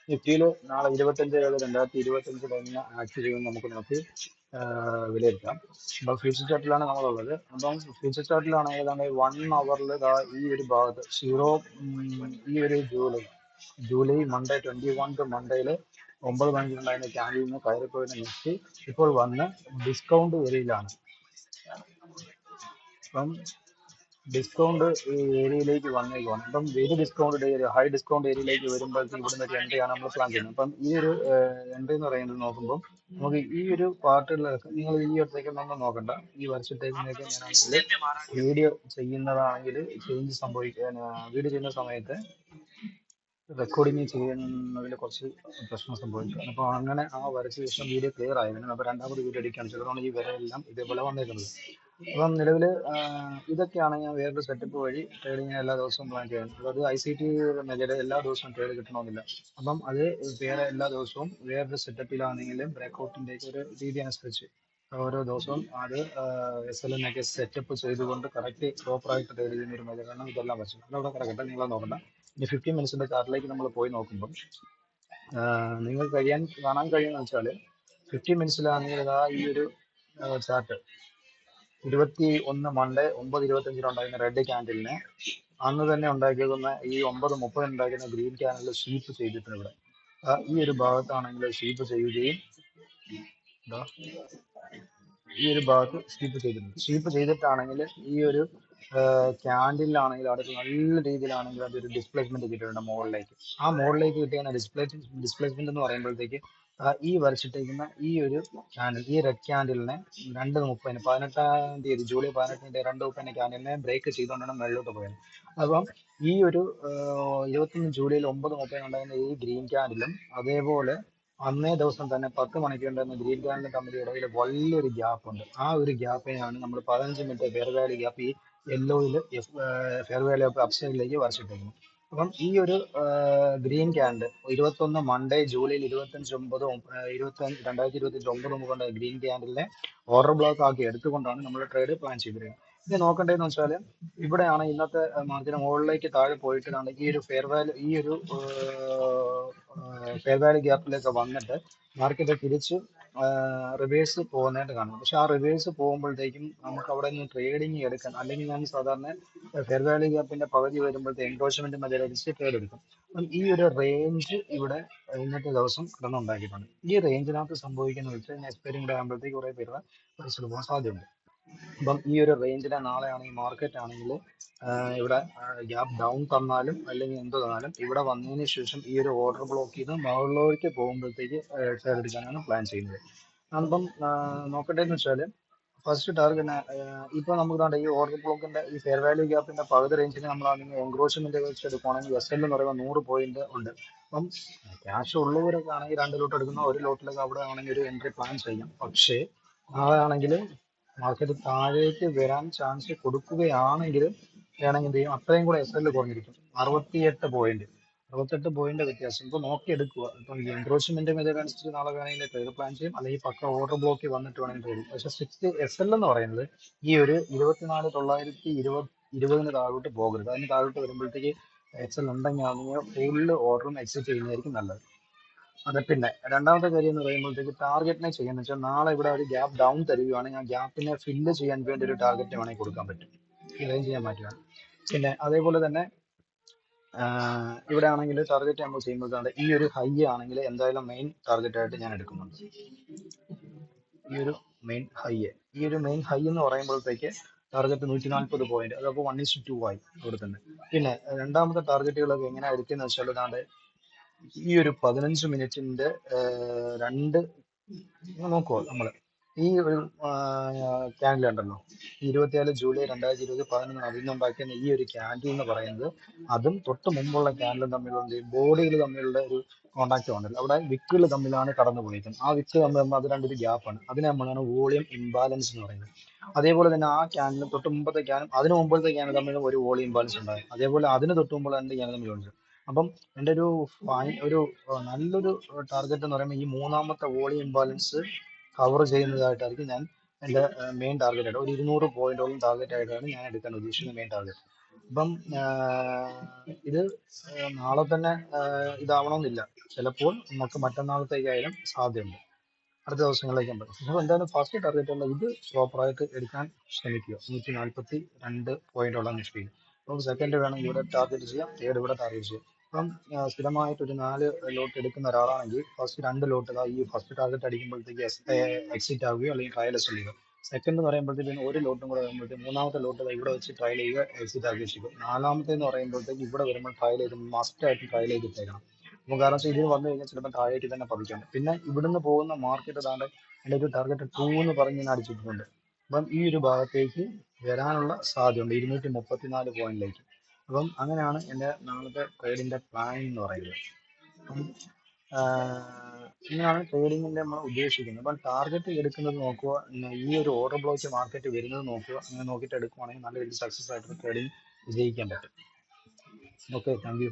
നിഫ്റ്റിയിൽ നാളെ 25/7/2025 കഴിഞ്ഞ ആക്റ്റീവ് നമുക്ക് നോക്കി വിലയിരുത്താം. അപ്പോൾ ഫ്യൂച്ചർ ചാർട്ടിലാണ് നമ്മളുള്ളത്. അപ്പം ഫ്യൂച്ചർ ചാർട്ടിലാണ് ഏതാണ്ട് 1 അവറിൽ ഈ ഒരു ഭാഗത്ത് ഈ ഒരു ജൂലൈ മൺഡേ 21 മൺഡേയിൽ 9 മണിക്കുണ്ടായിരുന്ന ക്യാൻഡിൽ നിന്ന് കയറിപ്പോയിരുന്ന നിഫ്റ്റി ഇപ്പോൾ വന്ന് ഡിസ്കൗണ്ട് ഏരിയയിലാണ്. അപ്പം ഡിസ്കൗണ്ട് ഏരിയയിലേക്ക് വന്നേക്കുവാണ്. അപ്പം very discount area, high discount ഏരിയയിലേക്ക് വരുമ്പോഴത്തേക്ക് ഇവിടുന്ന് ഒരു എൻട്രിയാണ് നമ്മൾ പ്ലാൻ ചെയ്യുന്നത്. അപ്പം ഈ ഒരു എൻട്രി എന്ന് പറയുന്നത് നോക്കുമ്പോൾ നമുക്ക് ഈ ഒരു പാർട്ടുകളിലൊക്കെ നിങ്ങൾ ഈ ഒറ്റയ്ക്കൊന്നും നോക്കണ്ട. ഈ വർഷത്തേക്കിനൊക്കെ ഞാനാണെങ്കിൽ വീഡിയോ ചെയ്യുന്നതാണെങ്കിൽ വീഡിയോ ചെയ്യുന്ന സമയത്ത് റെക്കോർഡിങ് ചെയ്യുന്നതിൽ കുറച്ച് പ്രശ്നം സംഭവിക്കും. അപ്പോൾ അങ്ങനെ ആ വരച്ച ശേഷം വീഡിയോ ക്ലിയർ ആയിരുന്നു. അപ്പോൾ രണ്ടാമത് വീഡിയോ എടുക്കുകയാണ് ചെയ്തതുകൊണ്ട് ഈ വരെയെല്ലാം ഇതേപോലെ വന്നേക്കുന്നത്. അപ്പം നിലവിൽ ഇതൊക്കെയാണ് ഞാൻ വേറൊരു സെറ്റപ്പ് വഴി ട്രേഡിങ് എല്ലാ ദിവസവും പ്ലാൻ ചെയ്യുന്നത്. അതായത് ICT മെത്തേഡ് എല്ലാ ദിവസവും ട്രേഡ് കിട്ടണമെന്നില്ല. അപ്പം അത് വേറെ എല്ലാ ദിവസവും വേറൊരു സെറ്റപ്പിലാണെങ്കിലും ബ്രേക്ക്ഔട്ടിൻ്റെ ഒരു രീതി അനുസരിച്ച് ഓരോ ദിവസവും അത് SLN ഒക്കെ സെറ്റപ്പ് ചെയ്തുകൊണ്ട് കറക്റ്റ് പ്രോപ്പറായിട്ട് ട്രേഡ് ചെയ്യുന്ന ഒരു മെത്തേഡാണ് ഇതെല്ലാം വെച്ചത്. അതവിടെ കിടക്കട്ടെ, നിങ്ങൾ നോക്കണ്ട. ഇനി 15 മിനിറ്റ്സിന്റെ ചാർട്ടിലേക്ക് നമ്മൾ പോയി നോക്കുമ്പോൾ നിങ്ങൾ കാണാൻ കഴിയുമെന്ന് വെച്ചാൽ 15 മിനിറ്റ്സിലാണെങ്കിൽ ഈ ഒരു ചാർട്ട് 21 മൺഡേ 9:25 ഉണ്ടായിരുന്ന റെഡ് ക്യാൻഡിലിനെ അന്ന് തന്നെ ഉണ്ടാക്കിയിരിക്കുന്ന ഈ 9:30 ഉണ്ടാക്കുന്ന ഗ്രീൻ ക്യാൻഡിൽ സ്വീപ്പ് ചെയ്തിട്ടുണ്ട്. ഇവിടെ ഈ ഒരു ഭാഗത്താണെങ്കിൽ സ്വീപ്പ് ചെയ്യുകയും ഈ ഒരു ഭാഗത്ത് സ്വീപ്പ് ചെയ്തിട്ടുണ്ട്. സ്വീപ്പ് ചെയ്തിട്ടാണെങ്കിൽ ഈ ഒരു ക്യാൻഡിലാണെങ്കിൽ അവിടെ നല്ല രീതിയിലാണെങ്കിൽ അതൊരു ഡിസ്പ്ലേസ്മെന്റ് കിട്ടിയിട്ടുണ്ട് മുകളിലേക്ക്. ആ മുകളിലേക്ക് കിട്ടിയ ഡിസ്പ്ലേസ്മെന്റ് എന്ന് പറയുമ്പോഴത്തേക്ക് ഈ വരച്ചിട്ടേക്കുന്ന ഈ ഒരു ക്യാൻഡിൽ, ഈ റെഡ് ക്യാൻഡിലിനെ 2:30 18 തീയതി ജൂലൈ 18 2:30 ക്യാൻഡിലിനെ ബ്രേക്ക് ചെയ്തുകൊണ്ടാണ് മേളിലോട്ട് പോയത്. അപ്പം ഈ ഒരു 21 ജൂലൈയിൽ 9:30 ഉണ്ടായിരുന്ന ഈ ഗ്രീൻ ക്യാൻഡിലും അതേപോലെ അന്നേ ദിവസം തന്നെ 10 മണിക്ക് ഉണ്ടായിരുന്ന ഗ്രീൻ ക്യാൻഡിലും തമ്മിൽ ഇടയിൽ വലിയൊരു ഗ്യാപ്പ് ഉണ്ട്. ആ ഒരു ഗ്യാപ്പിനെയാണ് നമ്മൾ 15 മിനിറ്റ് ഫെയർ വാല്യൂ ഗ്യാപ്പ് ഈ യെല്ലോയിൽ ഫെയർ വാല്യൂ അപ്സൈഡിലേക്ക് വരച്ചിട്ടേക്കുന്നു. അപ്പം ഈ ഒരു ഗ്രീൻ ക്യാൻഡിൽ 21 മൺഡേ ജൂലൈയിൽ 2025 ഗ്രീൻ ക്യാൻഡിലിനെ ഓർഡർ ബ്ലോക്ക് ആക്കി എടുത്തുകൊണ്ടാണ് നമ്മൾ ട്രേഡ് പ്ലാൻ ചെയ്തിരിക്കുന്നത്. ഇത് നോക്കേണ്ടതെന്ന് വെച്ചാൽ ഇവിടെയാണ് ഇന്നത്തെ മാർജിന് മുകളിലേക്ക് താഴെ പോയിട്ടാണ് ഈ ഒരു ഫെയർ വാല്യൂ ഗ്യാപ്പിലേക്ക് വന്നിട്ട് മാർക്കറ്റ് തിരിച്ച് റിവേഴ്സ് പോകുന്നതായിട്ട് കാണുന്നത്. പക്ഷെ ആ റിവേഴ്സ് പോകുമ്പോഴത്തേക്കും നമുക്ക് അവിടെ നിന്ന് ട്രേഡിങ് എടുക്കാൻ, അല്ലെങ്കിൽ ഞാൻ സാധാരണ ഫെയർ വാല്യൂ ഗ്യാപ്പിന്റെ പകുതി വരുമ്പോഴത്തെ എൻക്രോച്ച്മെന്റ് മെത്തേഡ് ട്രേഡ് എടുക്കും. അപ്പം ഈ ഒരു റേഞ്ച് ഇവിടെ ഇന്നത്തെ ദിവസം കിടന്നുണ്ടാക്കിയിട്ടുണ്ട്. ഈ റേഞ്ചിനകത്ത് സംഭവിക്കുന്ന വെച്ചാൽ എക്സ്പയറിംഗ് കൂടെ ആകുമ്പോഴത്തേക്ക് കുറെ പേരുടെ പൈസ പോകാൻ സാധ്യതയുണ്ട്. അപ്പം ഈ ഒരു റേഞ്ചിനെ നാളെ ആണെങ്കിൽ മാർക്കറ്റ് ആണെങ്കിൽ ഇവിടെ ഗ്യാപ്പ് ഡൗൺ തന്നാലും അല്ലെങ്കിൽ എന്ത് തന്നാലും ഇവിടെ വന്നതിന് ശേഷം ഈ ഒരു ഓർഡർ ബ്ലോക്ക് ചെയ്ത് മുകളിലേക്ക് പോകുമ്പോഴത്തേക്ക് ട്രേഡ് എടുക്കാനാണ് പ്ലാൻ ചെയ്യുന്നത്. അപ്പം നോക്കട്ടെന്ന് വെച്ചാൽ ഫസ്റ്റ് ടാർഗറ്റ് ഇപ്പോൾ നമുക്ക് ഈ ഓർഡർ ബ്ലോക്കിന്റെ ഈ ഫെയർ വാല്യൂ ഗ്യാപ്പിന്റെ പകുതി റേഞ്ചിന് നമ്മളാണെങ്കിൽ എൻക്രോച്ച്മെന്റ് വെച്ച് എടുക്കുകയാണെങ്കിൽ SL എന്ന് പറയുമ്പോൾ 100 പോയിന്റ് ഉണ്ട്. അപ്പം ക്യാഷ് ഉള്ളവരൊക്കെ ആണെങ്കിൽ 2 ലോട്ട് എടുക്കുന്ന ഒരു ലോട്ടിലൊക്കെ അവിടെ ആണെങ്കിൽ ഒരു എൻട്രി പ്ലാൻ ചെയ്യാം. പക്ഷേ അതാണെങ്കിൽ മാർക്കറ്റ് താഴേക്ക് വരാൻ ചാൻസ് കൊടുക്കുകയാണെങ്കിൽ വേണമെങ്കിൽ എന്ത് ചെയ്യും, അത്രയും കൂടെ SL കുറഞ്ഞിരിക്കും. 68 പോയിന്റ് വ്യത്യാസം. ഇപ്പോൾ നോക്കിയെടുക്കുക. ഇപ്പം എൻക്രോച്ച്മെന്റ് മെത്തേഡ് അനുസരിച്ച് നാളെ വേണമെങ്കിൽ ട്രേഡ് പ്ലാൻ ചെയ്യും, അല്ലെങ്കിൽ പക്ക ഓർഡർ ബ്ലോക്ക് വന്നിട്ട് വേണമെങ്കിൽ ട്രേഡ് ചെയ്യും. പക്ഷേ സ്ട്രിക്റ്റ് SL എന്ന് പറയുന്നത് ഈ ഒരു 24,920 താഴോട്ട് പോകരുത്. അതിന് താഴോട്ട് വരുമ്പോഴത്തേക്ക് SL ഉണ്ടെങ്കിൽ അതിന് ഫുള്ള് ഓർഡറും എക്സിറ്റ് ചെയ്യുന്നതായിരിക്കും നല്ലത്. അതെ. പിന്നെ രണ്ടാമത്തെ കാര്യം എന്ന് പറയുമ്പോഴത്തേക്ക് ടാർഗറ്റിനെ ചെയ്യുന്ന വെച്ചാൽ നാളെ ഇവിടെ ഒരു ഗ്യാപ്പ് ഡൗൺ തരികയാണെങ്കിൽ ആ ഗ്യാപ്പിനെ ഫില്ല് ചെയ്യാൻ വേണ്ടി ഒരു ടാർഗറ്റ് വേണമെങ്കിൽ കൊടുക്കാൻ പറ്റും. ഇറേഞ്ച് ചെയ്യാൻ പറ്റുകയാണ്. പിന്നെ അതേപോലെ തന്നെ ഇവിടെ ആണെങ്കിൽ ടാർഗറ്റ് നമ്മൾ ചെയ്യുമ്പോഴാണ് ഈ ഒരു ഹൈ ആണെങ്കിൽ എന്തായാലും മെയിൻ ടാർഗറ്റ് ആയിട്ട് ഞാൻ എടുക്കുന്നുണ്ട്. ഈ ഒരു മെയിൻ ഹൈ എന്ന് പറയുമ്പോഴത്തേക്ക് ടാർഗറ്റ് 140 പോയിന്റ്, അതപ്പോൾ 1:2 ആയി ഇവിടെ തന്നെ. പിന്നെ രണ്ടാമത്തെ ടാർഗറ്റുകളൊക്കെ എങ്ങനെയാണ് എടുക്കുന്നത് വെച്ചാൽ അതാണ്ട് ഈ ഒരു 15 മിനിറ്റിന്റെ നോക്കുമോ നമ്മൾ ഈ ഒരു ക്യാൻഡിൽ ഉണ്ടല്ലോ, 24 ജൂലൈ 2020 11 അതിനുണ്ടാക്കിയ ഈ ഒരു ക്യാൻഡിൽ എന്ന് പറയുന്നത് അതും തൊട്ട് മുമ്പുള്ള ക്യാൻഡിലും തമ്മിലുള്ള ബോഡികൾ തമ്മിലുള്ള ഒരു കോണ്ടാക്ട് ഉണ്ടല്ലോ, അവിടെ വിക്കുകൾ തമ്മിലാണ് കടന്നു പോയിരിക്കുന്നത്. ആ വിക്ക് തമ്മിൽ അത് രണ്ടൊരു ഗ്യാപ്പാണ്. അതിനെ നമ്മളാണ് വോളിയം ഇംബാലൻസ് എന്ന് പറയുന്നത്. അതേപോലെ തന്നെ ആ ക്യാൻഡിലും തൊട്ട് മുമ്പത്തെ ക്യാനും അതിന് മുമ്പത്തെ ക്യാനും തമ്മിലും ഒരു വോളിയം ഇംബാലൻസ് ഉണ്ടാകും. അതേപോലെ അതിന് തൊട്ട് മുമ്പുള്ള രണ്ട് ക്യാനും തമ്മിലുണ്ട്. അപ്പം എൻ്റെ ഒരു നല്ലൊരു ടാർഗറ്റ് എന്ന് പറയുമ്പോൾ ഈ മൂന്നാമത്തെ വോളിയം ഇംബാലൻസ് കവർ ചെയ്യുന്നതായിട്ടായിരിക്കും ഞാൻ എൻ്റെ മെയിൻ ടാർഗറ്റ് ആയിട്ട് ഒരു 200 പോയിന്റോളം ടാർഗറ്റ് ആയിട്ടാണ് ഞാൻ എടുക്കാൻ ഉദ്ദേശിക്കുന്ന മെയിൻ ടാർഗറ്റ്. അപ്പം ഇത് നാളെ തന്നെ ഇതാവണമെന്നില്ല. ചിലപ്പോൾ നമുക്ക് മറ്റന്നാളത്തേക്കായാലും സാധ്യതയുണ്ട്, അടുത്ത ദിവസങ്ങളിലേക്ക് ഉണ്ട്. അപ്പോൾ എന്തായാലും ഫസ്റ്റ് ടാർഗറ്റ് ഉള്ള ഇത് പ്രോപ്പറായിട്ട് എടുക്കാൻ ശ്രമിക്കുക. 142 പോയിന്റുള്ള നിഫ്റ്റിയിൽ. അപ്പം സെക്കൻഡ് വേണം ഇവിടെ ടാർഗറ്റ് ചെയ്യാം, തേർഡ് ഇവിടെ ടാർഗറ്റ് ചെയ്യാം. അപ്പം സ്ഥിരമായിട്ട് ഒരു 4 ലോട്ട് എടുക്കുന്ന ഒരാളാണെങ്കിൽ ഫസ്റ്റ് 2 ലോട്ട് ഈ ഫസ്റ്റ് ടാർഗറ്റ് അടിക്കുമ്പോഴത്തേക്ക് എക്സിറ്റ് ആവുകയോ അല്ലെങ്കിൽ ട്രയൽ ചെയ്യുക. സെക്കൻഡ് എന്ന് പറയുമ്പോഴത്തേക്ക് ഒരു ലോട്ടും കൂടെ വരുമ്പോഴത്തേക്ക് മൂന്നാമത്തെ ലോട്ട് ഇവിടെ വെച്ച് ട്രയൽ ചെയ്യുക, എക്സിറ്റ് ആവുകയോ ചെയ്യുക. നാലാമത്തെ എന്ന് പറയുമ്പോഴത്തേക്ക് ഇവിടെ വരുമ്പോൾ ട്രയൽ ചെയ്ത് മസ്റ്റ് ആയിട്ട് ട്രയൽ ചെയ്തിട്ടേക്കണം. അപ്പം കാരണം വെച്ചാൽ ഇതിന് വന്നു കഴിഞ്ഞാൽ ചിലപ്പോൾ താഴേക്ക് തന്നെ പതിക്കാം. പിന്നെ ഇവിടുന്ന് പോകുന്ന മാർക്കറ്റ് താണ്ട് എൻ്റെ ഒരു ടാർഗറ്റ് 2 എന്ന് പറഞ്ഞ് ഞാൻ അടിച്ചിട്ടുണ്ട്. അപ്പം ഈ ഒരു ഭാഗത്തേക്ക് വരാനുള്ള സാധ്യതയുണ്ട് 234 പോയിന്റിലേക്ക്. അപ്പം അങ്ങനെയാണ് എൻ്റെ നാളത്തെ ട്രേഡിൻ്റെ പ്ലാനിങ് എന്ന് പറയുന്നത്. അപ്പം ഇങ്ങനെയാണ് ട്രേഡിങ്ങിൻ്റെ നമ്മൾ ഉദ്ദേശിക്കുന്നത്. അപ്പം ടാർഗറ്റ് എടുക്കുന്നത് നോക്കുക, ഈ ഒരു ഓർഡർ ബ്ലോക്ക് മാർക്കറ്റ് വരുന്നത് നോക്കുക. അങ്ങനെ നോക്കിയിട്ട് എടുക്കുവാണെങ്കിൽ നല്ല രീതിയിൽ സക്സസ് ആയിട്ട് ട്രേഡിങ് വിജയിക്കാൻ പറ്റും. Okay, thank you.